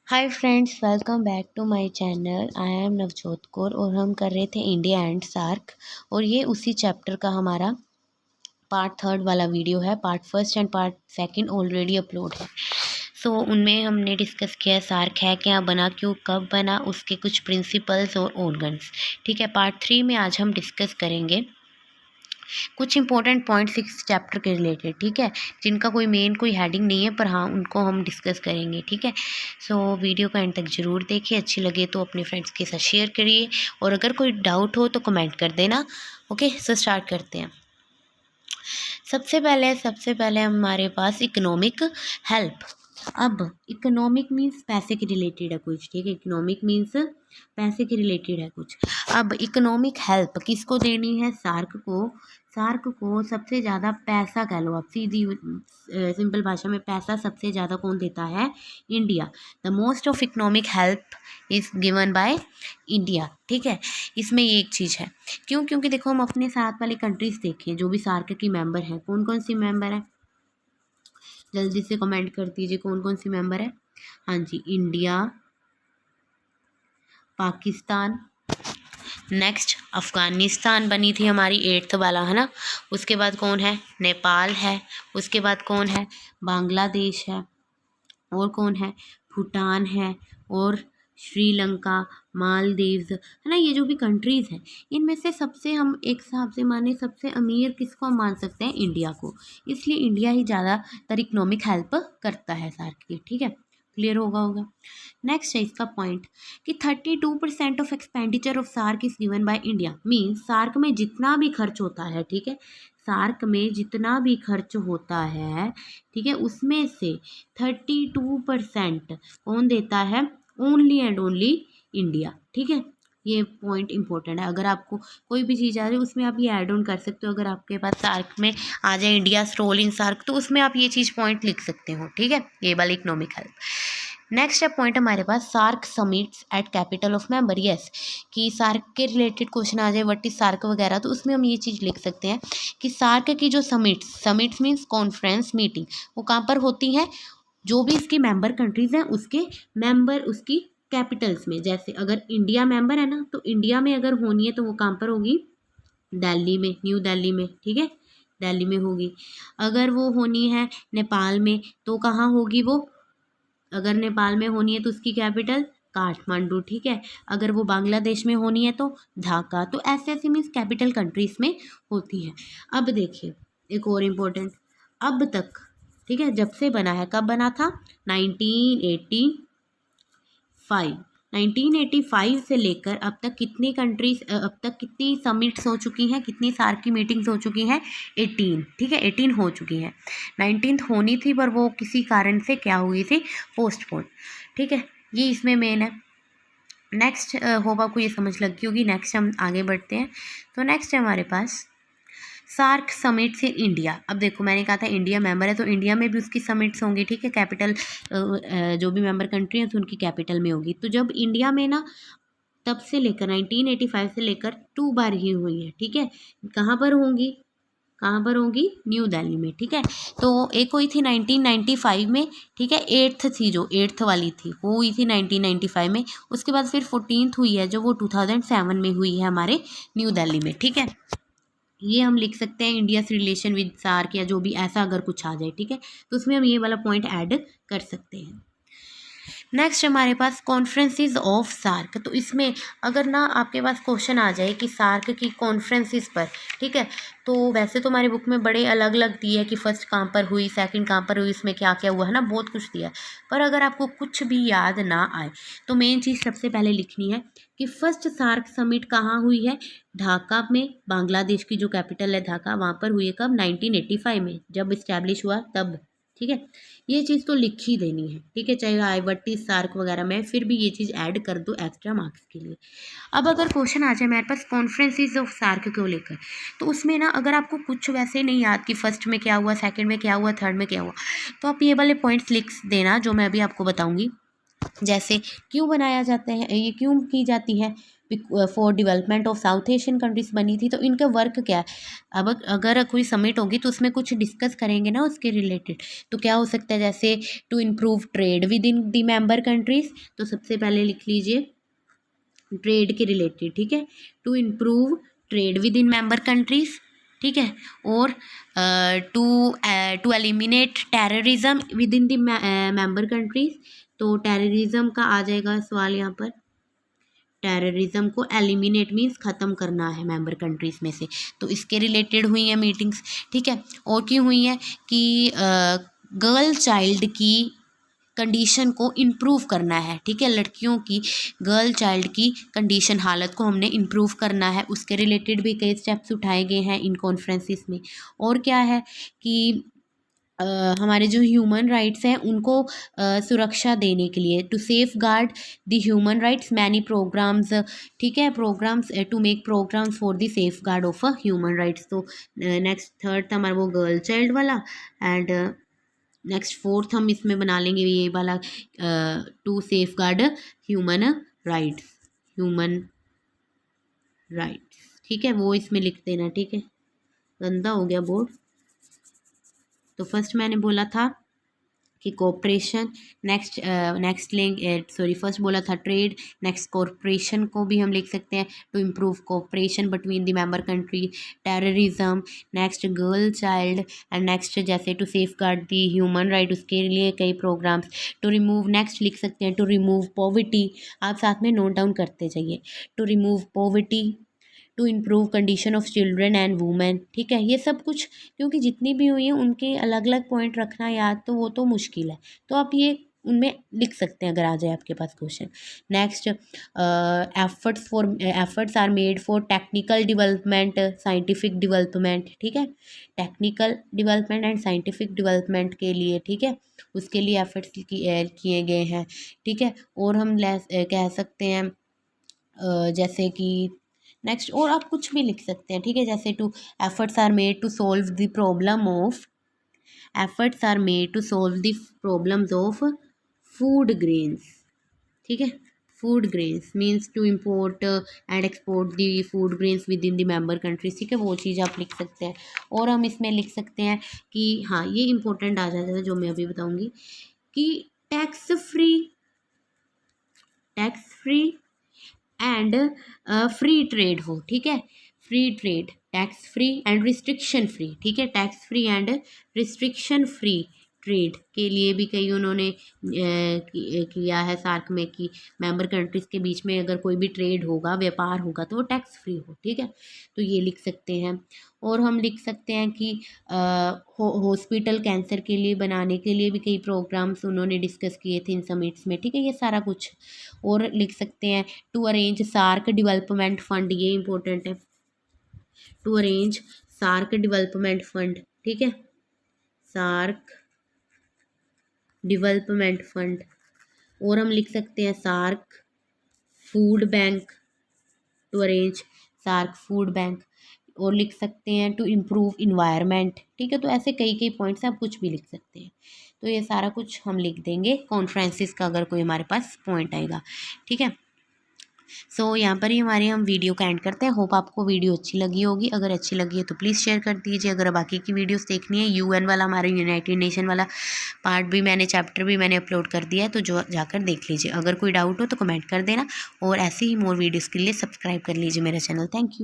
Hi friends, welcome back to my channel. I am Navjot Kaur और हम कर रहे थे इंडिया एंड सार्क। और ये उसी चैप्टर का हमारा पार्ट 3 वाला वीडियो है। Part 1 and part 2 already upload है। सो उनमें हमने डिस्कस किया सार्क है क्या, बना क्यों, कब बना, उसके कुछ प्रिंसिपल्स और ऑर्गन्स। ठीक है, पार्ट 3 में आज हम डिस्कस करेंगे कुछ इंपॉर्टेंट पॉइंट्स इस चैप्टर के रिलेटेड। ठीक है, जिनका कोई हेडिंग नहीं है, पर हाँ उनको हम डिस्कस करेंगे। ठीक है, सो वीडियो का एंड तक ज़रूर देखिए। अच्छी लगे तो अपने फ्रेंड्स के साथ शेयर करिए और अगर कोई डाउट हो तो कमेंट कर देना। ओके, सो स्टार्ट करते हैं। सबसे पहले हमारे पास इकोनॉमिक हेल्प। अब इकोनॉमिक मीन्स पैसे के रिलेटेड है कुछ। ठीक है, इकोनॉमिक मीन्स पैसे के रिलेटेड है कुछ। अब इकोनॉमिक हेल्प किसको देनी है? सार्क को। सार्क को सबसे ज़्यादा पैसा कह लो आप, सीधी सिंपल भाषा में पैसा सबसे ज़्यादा कौन देता है? India. The most of economic help is given by India. ठीक है, इसमें ये एक चीज़ है। क्यों? क्योंकि देखो हम अपने साथ वाली कंट्रीज़ देखें जो भी सार्क की मेंबर हैं, कौन कौन सी मेंबर है? जल्दी से कमेंट कर दीजिए कौन कौन सी मेंबर है। हाँ जी, इंडिया, पाकिस्तान, नेक्स्ट अफ़गानिस्तान बनी थी हमारी 8th वाला, है ना। उसके बाद कौन है? नेपाल है। उसके बाद कौन है? बांग्लादेश है। और कौन है? भूटान है। और श्रीलंका, मालदीव्स, है ना। ये जो भी कंट्रीज़ हैं, इनमें से सबसे हम एक हिसाब से माने सबसे अमीर किसको हम मान सकते हैं? इंडिया को। इसलिए इंडिया ही ज़्यादातर इकोनॉमिक हेल्प करता है सार्क की। ठीक है, क्लियर होगा। नेक्स्ट है इसका पॉइंट कि 32% of expenditure of SAARC is given by India. Means SAARC में जितना भी खर्च होता है, ठीक है, सार्क में जितना भी खर्च होता है, ठीक है, उसमें से 32% कौन देता है? Only and only India. ठीक है, ये पॉइंट इंपॉर्टेंट है। अगर आपको कोई भी चीज़ आ रही है उसमें आप ये ऐड ऑन कर सकते हो। अगर आपके पास सार्क में आ जाए इंडियाज रोल इन सार्क, तो उसमें आप ये चीज़ पॉइंट लिख सकते हो। ठीक है, ये वाला इकोनॉमिक हेल्प। नेक्स्ट है पॉइंट हमारे पास SAARC summits at capital of member. Yes, कि सार्क के रिलेटेड क्वेश्चन आ जाए व्हाट इज सार्क वगैरह, तो उसमें हम ये चीज़ लिख सकते हैं कि सार्क की जो समिट्स मीन्स कॉन्फ्रेंस मीटिंग, वो कहाँ पर होती हैं? जो भी इसकी मेंबर कंट्रीज़ हैं उसके मेंबर उसकी कैपिटल्स में। जैसे अगर इंडिया मेंबर है ना, तो इंडिया में अगर होनी है तो वो कहाँ पर होगी? दिल्ली में, न्यू दिल्ली में। ठीक है, दिल्ली में होगी। अगर वो होनी है नेपाल में तो कहाँ होगी वो? अगर नेपाल में होनी है तो उसकी कैपिटल काठमांडू। ठीक है, अगर वो बांग्लादेश में होनी है तो ढाका। तो ऐसे ऐसे मीन्स कैपिटल कंट्रीज में होती है। अब देखिए एक और इम्पोर्टेंट, अब तक, ठीक है, जब से बना है, कब बना था? 1985। 1985 से लेकर अब तक कितनी कंट्रीज, अब तक कितनी समिट्स हो चुकी हैं, कितनी सार्क की मीटिंग्स हो चुकी हैं? 18। ठीक है, 18 हो चुकी हैं। 19th होनी थी पर वो किसी कारण से क्या हुई थी? पोस्टपोन। ठीक है, ये इसमें मेन है। नेक्स्ट होप आपको ये समझ लग गई होगी। नेक्स्ट हम आगे बढ़ते हैं। तो नेक्स्ट है हमारे पास सार्क समिट्स इन इंडिया। अब देखो मैंने कहा था इंडिया मेंबर है, तो इंडिया में भी उसकी समिट्स होंगी। ठीक है, कैपिटल जो भी मेंबर कंट्री है तो उनकी कैपिटल में होगी। तो जब इंडिया में ना, तब से लेकर 1985 से लेकर 2 बार ही हुई है। ठीक है, कहाँ पर होंगी? कहाँ पर होंगी? न्यू दिल्ली में। ठीक है, तो एक हुई थी 1995 में। ठीक है, 8th थी, जो 8th वाली थी वो हुई थी 1995 में। उसके बाद फिर 14th हुई है जो वो 2007 में हुई है हमारे न्यू दिल्ली में। ठीक है, ये हम लिख सकते हैं इंडिया से रिलेशन विद सार्क, या जो भी ऐसा अगर कुछ आ जाए। ठीक है, तो उसमें हम ये वाला पॉइंट ऐड कर सकते हैं। नेक्स्ट हमारे पास कॉन्फ्रेंसेस ऑफ सार्क। तो इसमें अगर ना आपके पास क्वेश्चन आ जाए कि सार्क की कॉन्फ्रेंसेस पर, ठीक है, तो वैसे तो हमारी बुक में बड़े अलग अलग दिए है कि फर्स्ट कहाँ पर हुई, सेकंड कहाँ पर हुई, इसमें क्या क्या हुआ, है ना, बहुत कुछ दिया है। पर अगर आपको कुछ भी याद ना आए तो मेन चीज़ सबसे पहले लिखनी है कि फर्स्ट सार्क समिट कहाँ हुई है? ढाका में, बांग्लादेश की जो कैपिटल है ढाका, वहाँ पर हुई है। कब? 1985 में, जब इस्टेब्लिश हुआ तब। ठीक है, ये चीज़ तो लिख ही देनी है। ठीक है, चाहे आईवटी सार्क वगैरह में, फिर भी ये चीज़ ऐड कर दो एक्स्ट्रा मार्क्स के लिए। अब अगर क्वेश्चन आ जाए मेरे पास कॉन्फ्रेंसेस ऑफ सार्क को लेकर, तो उसमें ना अगर आपको कुछ वैसे नहीं याद कि फर्स्ट में क्या हुआ, सेकंड में क्या हुआ, थर्ड में क्या हुआ, तो आप ये वाले पॉइंट्स लिख देना जो मैं अभी आपको बताऊंगी। जैसे क्यों बनाया जाता है, ये क्यों की जाती है for development of south Asian countries बनी थी। तो इनका वर्क क्या है, अब अगर कोई समिट होगी तो उसमें कुछ डिस्कस करेंगे ना उसके रिलेटेड। तो क्या हो सकता है, जैसे to improve trade within the member countries, तो सबसे पहले लिख लीजिए ट्रेड के रिलेटेड, ठीक है, to improve trade within member countries, ठीक है, और to eliminate terrorism within the member countries. तो टेररिज्म का आ जाएगा सवाल यहाँ पर, टेररिज्म को एलिमिनेट मीन्स ख़त्म करना है मेंबर कंट्रीज़ में से, तो इसके रिलेटेड हुई हैं मीटिंग्स, ठीक है। और क्यों हुई है कि गर्ल चाइल्ड की कंडीशन को इम्प्रूव करना है, ठीक है, लड़कियों की गर्ल चाइल्ड की कंडीशन हालत को हमने इम्प्रूव करना है, उसके रिलेटेड भी कई स्टेप्स उठाए गए हैं इन कॉन्फ्रेंसिस में। और क्या है कि हमारे जो ह्यूमन राइट्स हैं उनको सुरक्षा देने के लिए, to safeguard the human rights many programs, ठीक है, programs to make programs for the safeguard of a human rights. तो नेक्स्ट थर्ड था हमारा वो गर्ल चाइल्ड वाला, एंड नेक्स्ट फोर्थ हम इसमें बना लेंगे ये वाला to safeguard human rights, human rights, ठीक है, वो इसमें लिख देना, ठीक है, गंदा हो गया बोर्ड। तो फर्स्ट मैंने बोला था कि कोऑपरेशन, नेक्स्ट सॉरी फर्स्ट बोला था ट्रेड, नेक्स्ट कॉरपोरेशन को भी हम लिख सकते हैं to improve cooperation between the member country, terrorism, next girl child, and next जैसे to safeguard the human right, उसके लिए कई प्रोग्राम्स, टू रिमूव, नेक्स्ट लिख सकते हैं टू रिमूव पॉवर्टी, आप साथ में नोट डाउन करते जाइए, to remove poverty, to improve condition of children and women, ठीक है, ये सब कुछ क्योंकि जितनी भी हुई हैं उनके अलग अलग पॉइंट रखना याद तो वो तो मुश्किल है, तो आप ये उनमें लिख सकते हैं अगर आ जाए आपके पास question. Next efforts are made for technical development, scientific development, ठीक है, technical development and scientific development के लिए, ठीक है, उसके लिए एफर्ट्स किए गए हैं, ठीक है। और हम कह सकते हैं जैसे कि नेक्स्ट और आप कुछ भी लिख सकते हैं, ठीक है, जैसे to efforts are made to solve the problem of, efforts are made to solve the problems of food grains, ठीक है, food grains means to import and export the food grains within the member countries, ठीक है, वो चीज़ आप लिख सकते हैं। और हम इसमें लिख सकते हैं कि हाँ ये इंपॉर्टेंट आ जाता है जो मैं अभी बताऊँगी कि tax free and free trade हो, ठीक है, free trade, tax free and restriction free, ठीक है, tax free and restriction free trade के लिए भी कई उन्होंने किया है सार्क में कि मेंबर कंट्रीज़ के बीच में अगर कोई भी ट्रेड होगा, व्यापार होगा तो वो टैक्स फ्री हो, ठीक है, तो ये लिख सकते हैं। और हम लिख सकते हैं कि हॉस्पिटल कैंसर के लिए बनाने के लिए भी कई प्रोग्राम्स उन्होंने डिस्कस किए थे इन समिट्स में, ठीक है, ये सारा कुछ। और लिख सकते हैं to arrange SAARC development fund, ये इंपॉर्टेंट है, to arrange SAARC development fund, ठीक है, सार्क डेवलपमेंट फंड। और हम लिख सकते हैं SAARC food bank, to arrange SAARC food bank. और लिख सकते हैं टू इम्प्रूव इन्वायरमेंट, ठीक है, तो ऐसे कई कई पॉइंट्स आप कुछ भी लिख सकते हैं, तो ये सारा कुछ हम लिख देंगे कॉन्फ्रेंसिस का अगर कोई हमारे पास पॉइंट आएगा, ठीक है। सो यहाँ पर ही हमारे हम वीडियो का एंड करते हैं। होप आपको वीडियो अच्छी लगी होगी, अगर अच्छी लगी है तो प्लीज़ शेयर कर दीजिए। अगर बाकी की वीडियोस देखनी है, यूएन वाला हमारा यूनाइटेड नेशन वाला पार्ट भी मैंने चैप्टर भी मैंने अपलोड कर दिया है, तो जो जाकर देख लीजिए। अगर कोई डाउट हो तो कमेंट कर देना, और ऐसे ही मोर वीडियोज़ के लिए सब्सक्राइब कर लीजिए मेरा चैनल। Thank you.